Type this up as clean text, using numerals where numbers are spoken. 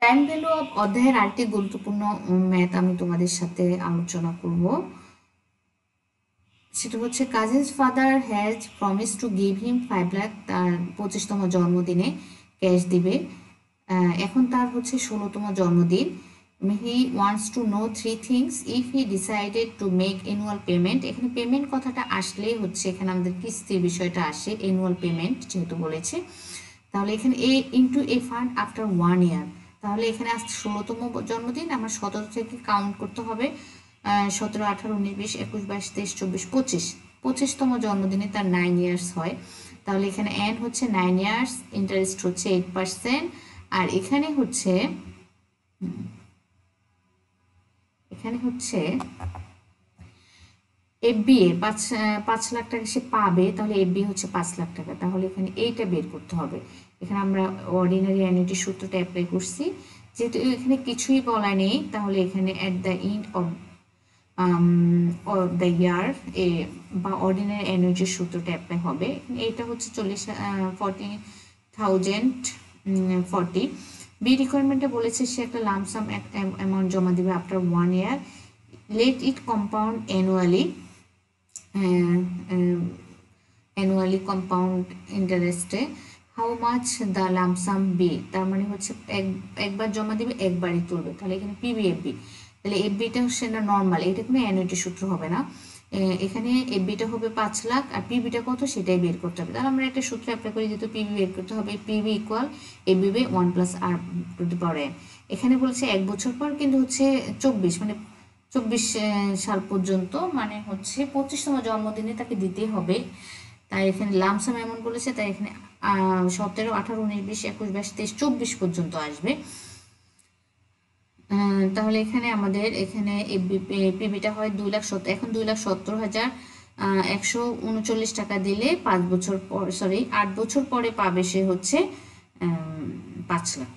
Time value of অধ্যায়ের আরেকটি গুরুত্বপূর্ণ ম্যাথ আমি তোমাদের সাথে আলোচনা করব। সেটা হচ্ছে cousins father has promise to give him 5 lakh, তার 25তম জন্মদিনে ক্যাশ দিবে। এখন তার হচ্ছে 16তম জন্মদিন। He wants to know 3 things if he decided to make annual payment. এখানে পেমেন্ট কথাটা আসলেই হচ্ছে এখানে আমাদের কিস্তির বিষয়টা আসে, অ্যানুয়াল পেমেন্ট যেহেতু বলেছে। তাহলে এখানে এ ইন্টু এ ফান্ড আফটার 1 ইয়ার। তাহলে এখানে আজ 16তম জন্মদিন, আমার 17 থেকে কাউন্ট করতে হবে। 17, 18, 19, 20, 21, 22, 23, 24, 25, 25তম জন্মদিনে তার 9 ইয়ার্স হয়। তাহলে এখানে এন হচ্ছে 9 ইয়ার্স, ইন্টারেস্ট হচ্ছে 8%। আর এখানে হচ্ছে এফবিএ 5 লাখ টাকা সে পাবে, তাহলে এফবি হচ্ছে 5 লাখ টাকা। তাহলে এখানে এইটা বের করতে হবে। এখানে আমরা অর্ডিনারি অ্যানুইটি সূত্রটা অ্যাপ্লাই করছি, যেহেতু এখানে কিছুই বলা নেই, তাহলে এখানে at the end of the year বা অর্ডিনারি অ্যানুইটির সূত্রটা অ্যাপ্লাই হবে। এইটা হচ্ছে 40,040। বি রিকোয়ারমেন্টে বলেছে সে একটা লামসাম অ্যামাউন্ট জমা দিবে after 1 year. Let it compound annually compound ইন্টারেস্টে। How much the lump sum be, তার মানে হচ্ছে একবার জমা দিবে একবারই তুলবে। তাহলে এখানে পিবি এফবি, তাহলে এফবিটা হচ্ছে না নর্মাল, এটা কোনো অ্যানুইটি সূত্র হবে না। এখানে এফবিটা হবে 5 লাখ, আর পিবিটা কত সেটাই বের করতে হবে। তাহলে আমরা একটা সূত্র অ্যাপ্লাই করি, যেহেতু পিবি বের করতে হবে, PB equal FB by 1+r²। এখানে বলছে 1 বছর পর, কিন্তু হচ্ছে 24 মানে 24 সাল পর্যন্ত, মানে হচ্ছে 25তম জন্মদিনে তাকে দিতে হবে। তাই এখানে লামসাম এমন বলেছে, তাই এখানে 17, 18, 19, 20, 21, 22, 23, 24 পর্যন্ত আসবে। তাহলে এখানে আমাদের এখানে পিবিটা হয় 2,70,000। এখন 2,70,139 টাকা দিলে 5 বছর পর, 8 বছর পরে পাবে সে হচ্ছে 5 লাখ।